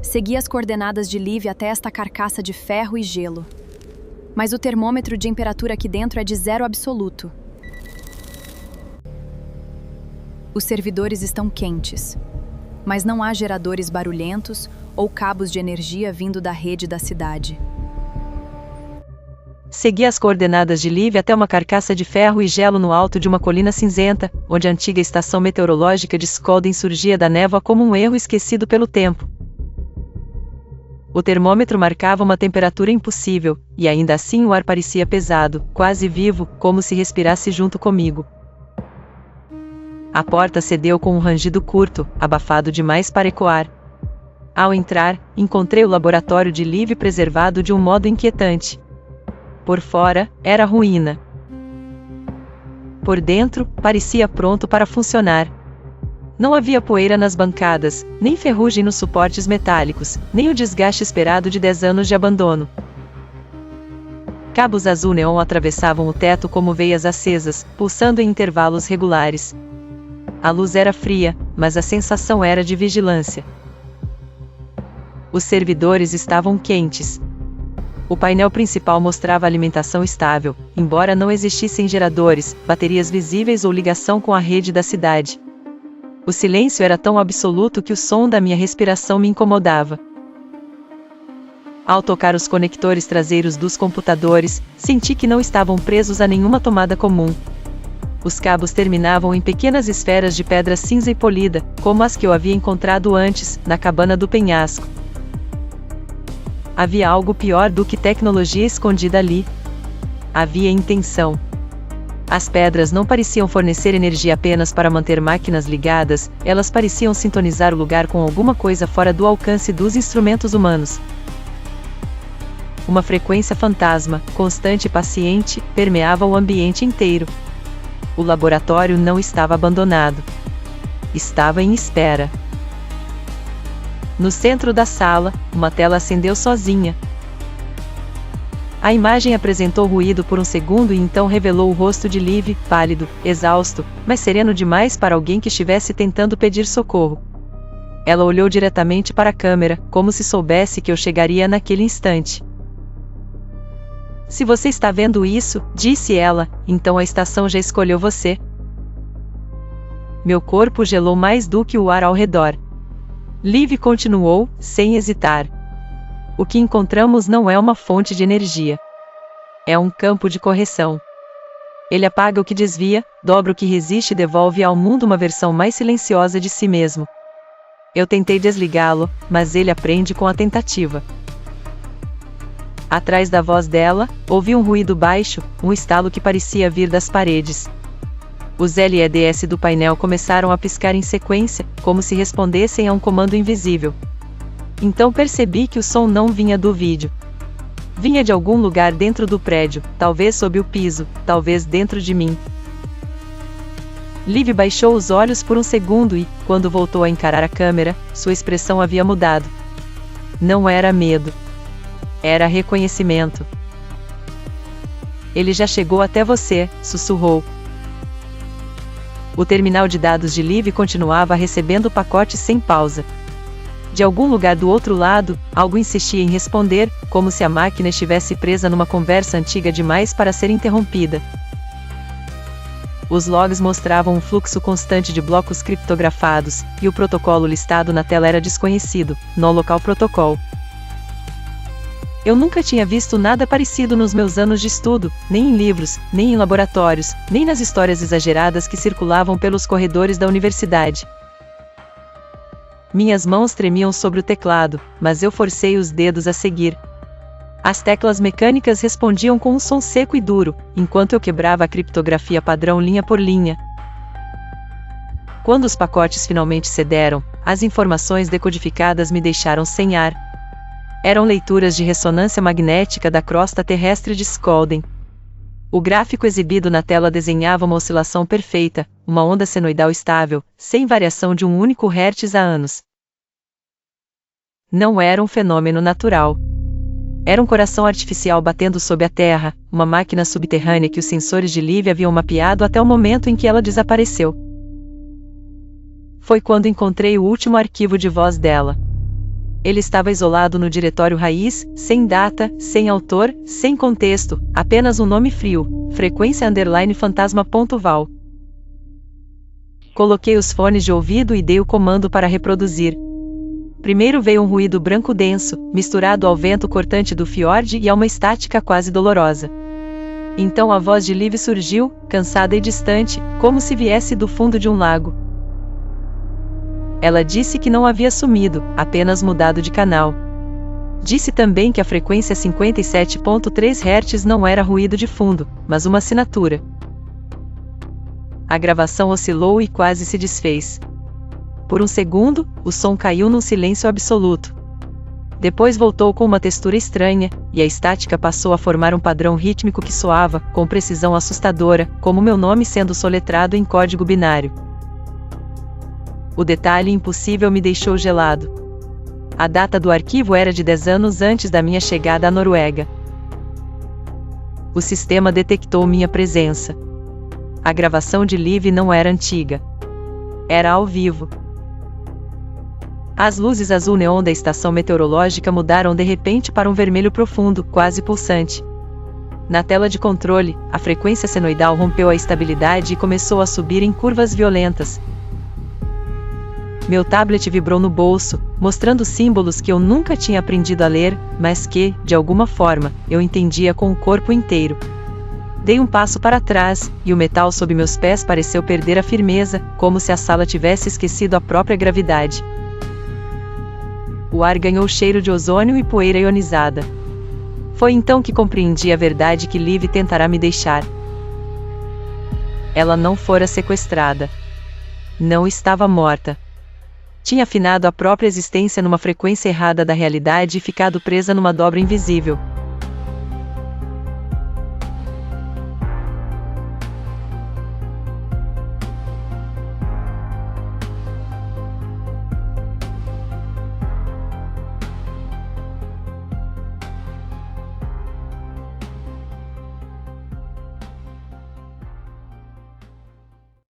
Segui as coordenadas de Liv até esta carcaça de ferro e gelo. Mas o termômetro de temperatura aqui dentro é de 0 absoluto. Os servidores estão quentes, mas não há geradores barulhentos ou cabos de energia vindo da rede da cidade. Segui as coordenadas de Liv até uma carcaça de ferro e gelo no alto de uma colina cinzenta, onde a antiga estação meteorológica de Skolden surgia da névoa como um erro esquecido pelo tempo. O termômetro marcava uma temperatura impossível, e ainda assim o ar parecia pesado, quase vivo, como se respirasse junto comigo. A porta cedeu com um rangido curto, abafado demais para ecoar. Ao entrar, encontrei o laboratório de Liv preservado de um modo inquietante. Por fora, era ruína. Por dentro, parecia pronto para funcionar. Não havia poeira nas bancadas, nem ferrugem nos suportes metálicos, nem o desgaste esperado de 10 anos de abandono. Cabos azul neon atravessavam o teto como veias acesas, pulsando em intervalos regulares. A luz era fria, mas a sensação era de vigilância. Os servidores estavam quentes. O painel principal mostrava alimentação estável, embora não existissem geradores, baterias visíveis ou ligação com a rede da cidade. O silêncio era tão absoluto que o som da minha respiração me incomodava. Ao tocar os conectores traseiros dos computadores, senti que não estavam presos a nenhuma tomada comum. Os cabos terminavam em pequenas esferas de pedra cinza e polida, como as que eu havia encontrado antes, na cabana do penhasco. Havia algo pior do que tecnologia escondida ali. Havia intenção. As pedras não pareciam fornecer energia apenas para manter máquinas ligadas, elas pareciam sintonizar o lugar com alguma coisa fora do alcance dos instrumentos humanos. Uma frequência fantasma, constante e paciente, permeava o ambiente inteiro. O laboratório não estava abandonado. Estava em espera. No centro da sala, uma tela acendeu sozinha. A imagem apresentou ruído por um segundo e então revelou o rosto de Liv, pálido, exausto, mas sereno demais para alguém que estivesse tentando pedir socorro. Ela olhou diretamente para a câmera, como se soubesse que eu chegaria naquele instante. "Se você está vendo isso", disse ela, "então a estação já escolheu você." Meu corpo gelou mais do que o ar ao redor. Liv continuou, sem hesitar. "O que encontramos não é uma fonte de energia. É um campo de correção. Ele apaga o que desvia, dobra o que resiste e devolve ao mundo uma versão mais silenciosa de si mesmo. Eu tentei desligá-lo, mas ele aprende com a tentativa." Atrás da voz dela, ouvi um ruído baixo, um estalo que parecia vir das paredes. Os LEDs do painel começaram a piscar em sequência, como se respondessem a um comando invisível. Então percebi que o som não vinha do vídeo. Vinha de algum lugar dentro do prédio, talvez sob o piso, talvez dentro de mim. Liv baixou os olhos por um segundo e, quando voltou a encarar a câmera, sua expressão havia mudado. Não era medo. Era reconhecimento. "Ele já chegou até você", sussurrou. O terminal de dados de Liv continuava recebendo pacotes sem pausa. De algum lugar do outro lado, algo insistia em responder, como se a máquina estivesse presa numa conversa antiga demais para ser interrompida. Os logs mostravam um fluxo constante de blocos criptografados, e o protocolo listado na tela era desconhecido, No Local Protocol. Eu nunca tinha visto nada parecido nos meus anos de estudo, nem em livros, nem em laboratórios, nem nas histórias exageradas que circulavam pelos corredores da universidade. Minhas mãos tremiam sobre o teclado, mas eu forcei os dedos a seguir. As teclas mecânicas respondiam com um som seco e duro, enquanto eu quebrava a criptografia padrão linha por linha. Quando os pacotes finalmente cederam, as informações decodificadas me deixaram sem ar. Eram leituras de ressonância magnética da crosta terrestre de Skolden. O gráfico exibido na tela desenhava uma oscilação perfeita, uma onda senoidal estável, sem variação de um único hertz há anos. Não era um fenômeno natural. Era um coração artificial batendo sob a terra, uma máquina subterrânea que os sensores de Liv haviam mapeado até o momento em que ela desapareceu. Foi quando encontrei o último arquivo de voz dela. Ele estava isolado no diretório raiz, sem data, sem autor, sem contexto, apenas um nome frio, frequência_fantasma.val. Coloquei os fones de ouvido e dei o comando para reproduzir. Primeiro veio um ruído branco denso, misturado ao vento cortante do fiord e a uma estática quase dolorosa. Então a voz de Liv surgiu, cansada e distante, como se viesse do fundo de um lago. Ela disse que não havia sumido, apenas mudado de canal. Disse também que a frequência 57.3 Hz não era ruído de fundo, mas uma assinatura. A gravação oscilou e quase se desfez. Por um segundo, o som caiu num silêncio absoluto. Depois voltou com uma textura estranha, e a estática passou a formar um padrão rítmico que soava, com precisão assustadora, como meu nome sendo soletrado em código binário. O detalhe impossível me deixou gelado. A data do arquivo era de 10 anos antes da minha chegada à Noruega. O sistema detectou minha presença. A gravação de Liv não era antiga. Era ao vivo. As luzes azul neon da estação meteorológica mudaram de repente para um vermelho profundo, quase pulsante. Na tela de controle, a frequência senoidal rompeu a estabilidade e começou a subir em curvas violentas. Meu tablet vibrou no bolso, mostrando símbolos que eu nunca tinha aprendido a ler, mas que, de alguma forma, eu entendia com o corpo inteiro. Dei um passo para trás, e o metal sob meus pés pareceu perder a firmeza, como se a sala tivesse esquecido a própria gravidade. O ar ganhou cheiro de ozônio e poeira ionizada. Foi então que compreendi a verdade que Liv tentará me deixar. Ela não fora sequestrada. Não estava morta. Tinha afinado a própria existência numa frequência errada da realidade e ficado presa numa dobra invisível.